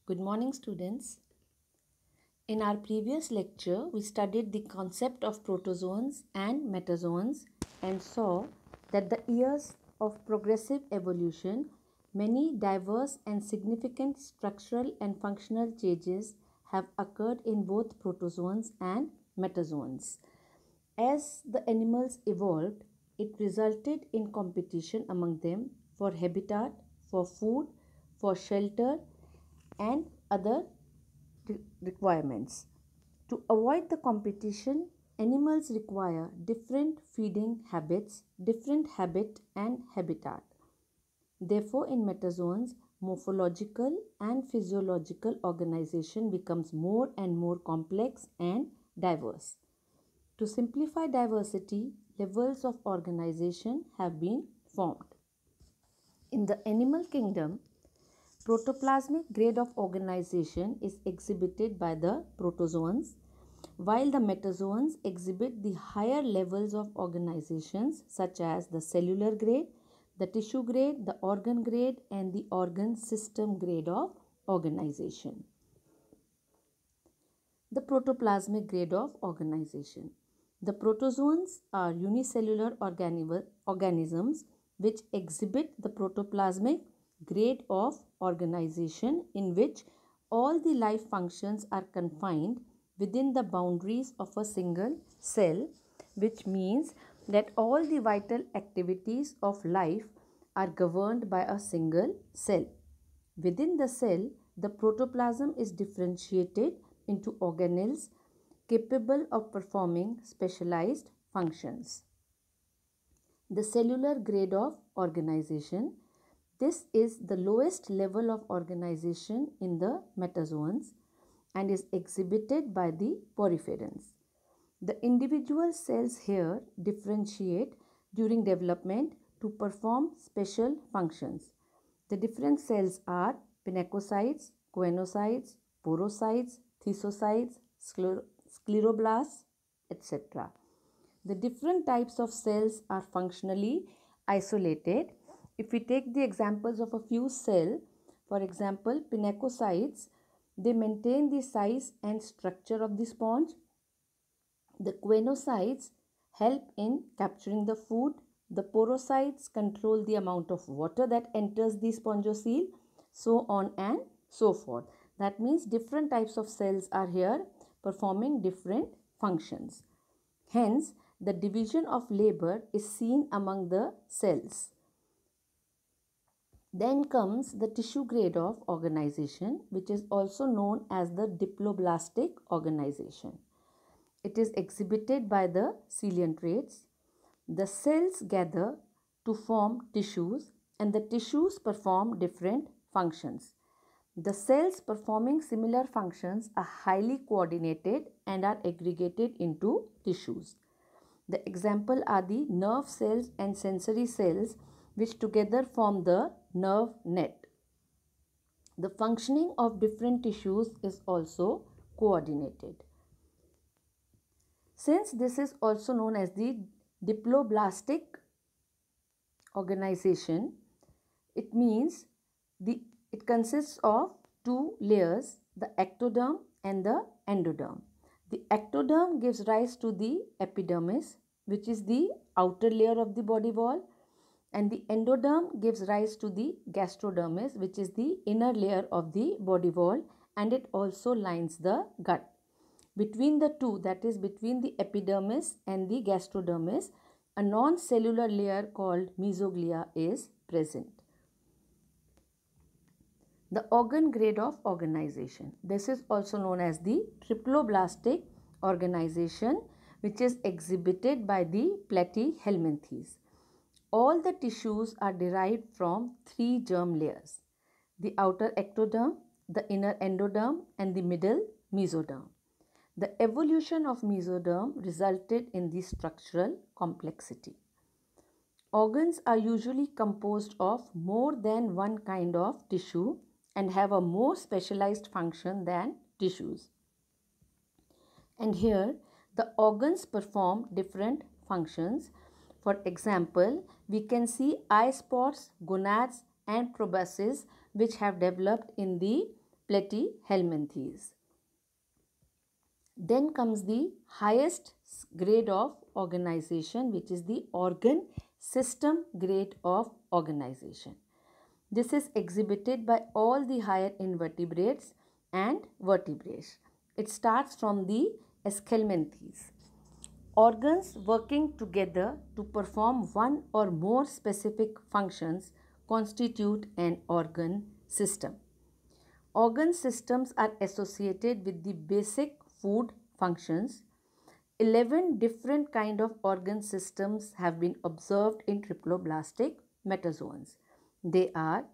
Good morning, students. In our previous lecture, we studied the concept of protozoans and metazoans and saw that the years of progressive evolution, many diverse and significant structural and functional changes have occurred in both protozoans and metazoans. As the animals evolved, it resulted in competition among them for habitat, for food, for shelter, and other requirements. To avoid the competition, animals require different feeding habits, different habit and habitat. Therefore, in metazoans, morphological and physiological organization becomes more and more complex and diverse. To simplify diversity, levels of organization have been formed. In the animal kingdom, protoplasmic grade of organization is exhibited by the protozoans, while the metazoans exhibit the higher levels of organizations such as the cellular grade, the tissue grade, the organ grade, and the organ system grade of organization. The protoplasmic grade of organization. The protozoans are unicellular organisms which exhibit the protoplasmic grade of organization in which all the life functions are confined within the boundaries of a single cell, which means that all the vital activities of life are governed by a single cell. Within the cell, the protoplasm is differentiated into organelles capable of performing specialized functions. The cellular grade of organization. This is the lowest level of organization in the metazoans and is exhibited by the porphyrians. The individual cells here differentiate during development to perform special functions. The different cells are pinacocytes, choanocytes, porocytes, thymocytes, scleroblasts, etc. The different types of cells are functionally isolated. If we take the examples of a few cells, for example, pinacocytes, they maintain the size and structure of the sponge. The choanocytes help in capturing the food. The porocytes control the amount of water that enters the spongocoel, so on and so forth. That means different types of cells are here performing different functions. Hence, the division of labor is seen among the cells. Then comes the tissue grade of organization, which is also known as the diploblastic organization. It is exhibited by the ciliatrates. The cells gather to form tissues and the tissues perform different functions. The cells performing similar functions are highly coordinated and are aggregated into tissues. The example are the nerve cells and sensory cells which together form the nerve net. The functioning of different tissues is also coordinated. Since this is also known as the diploblastic organization, it means it consists of two layers, the ectoderm and the endoderm. The ectoderm gives rise to the epidermis, which is the outer layer of the body wall, and the endoderm gives rise to the gastrodermis, which is the inner layer of the body wall, and it also lines the gut. Between the two, that is between the epidermis and the gastrodermis, a non-cellular layer called mesoglea is present. The organ grade of organization. This is also known as the triploblastic organization, which is exhibited by the platyhelminthes. All the tissues are derived from three germ layers: the outer ectoderm, the inner endoderm, and the middle mesoderm. The evolution of mesoderm resulted in the structural complexity. Organs are usually composed of more than one kind of tissue and have a more specialized function than tissues. And here the organs perform different functions. For example, we can see eye spots, gonads and proboscis which have developed in the platyhelminthes. Then comes the highest grade of organization, which is the organ system grade of organization. This is exhibited by all the higher invertebrates and vertebrates. It starts from the Aschelminthes. Organs working together to perform one or more specific functions constitute an organ system. Organ systems are associated with the basic food functions. 11 different kind of organ systems have been observed in triploblastic metazoans. They are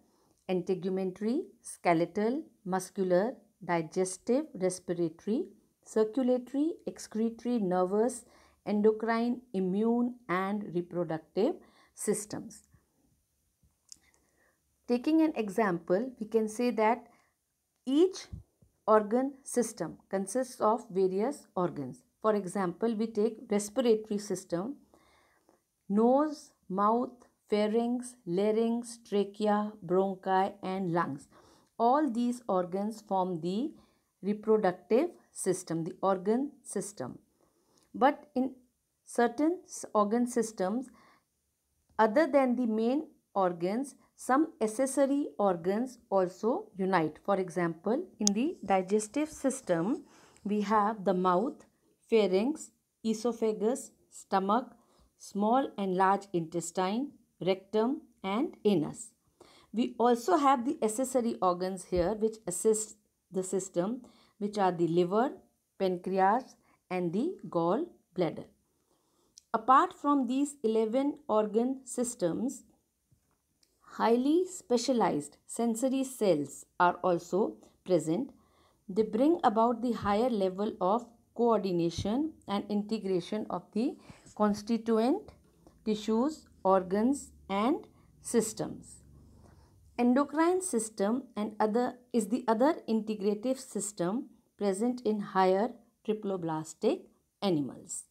integumentary, skeletal, muscular, digestive, respiratory, circulatory, excretory, nervous, endocrine, immune and reproductive systems. Taking an example, we can say that each organ system consists of various organs. For example, we take respiratory system, nose, mouth, pharynx, larynx, trachea, bronchi and lungs. All these organs form the reproductive system, the organ system. But in certain organ systems, other than the main organs, some accessory organs also unite. For example, in the digestive system, we have the mouth, pharynx, esophagus, stomach, small and large intestine, rectum and anus. We also have the accessory organs here which assist the system, which are the liver, pancreas and the gallbladder. Apart from these 11 organ systems, highly specialized sensory cells are also present. They bring about the higher level of coordination and integration of the constituent tissues, organs and systems. Endocrine system and is the other integrative system present in higher triploblastic animals.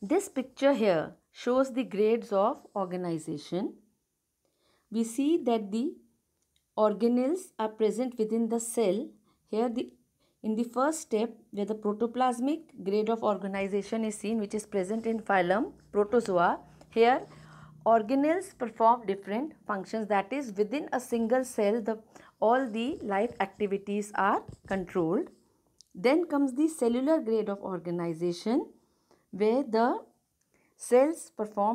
This picture here shows the grades of organization. We see that the organelles are present within the cell. Here in the first step where the protoplasmic grade of organization is seen, which is present in phylum Protozoa. Here organelles perform different functions, that is within a single cell all the life activities are controlled. Then comes the cellular grade of organization where the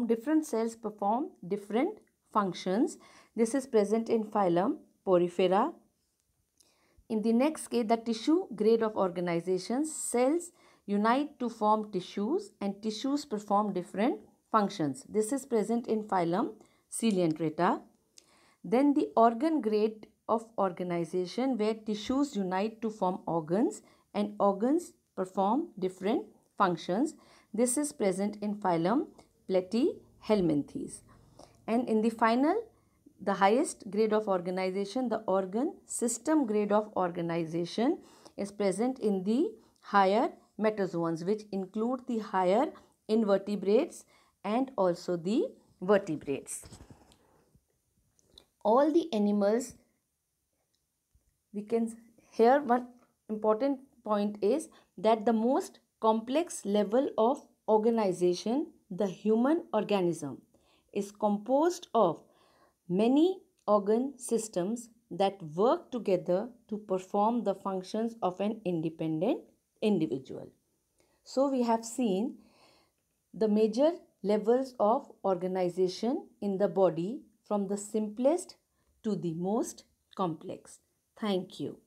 different cells perform different functions. This is present in phylum Porifera. In the next case, the tissue grade of organization, cells unite to form tissues and tissues perform different functions. This is present in phylum Coelenterata. Then the organ grade of organization where tissues unite to form organs and organs perform different functions. This is present in phylum Platyhelminthes. And in the final, the highest grade of organization, the organ system grade of organization is present in the higher metazoans, which include the higher invertebrates and also the vertebrates. All the animals, here one important point is that the most complex level of organization, the human organism, is composed of many organ systems that work together to perform the functions of an independent individual. So we have seen the major levels of organization in the body from the simplest to the most complex. Thank you.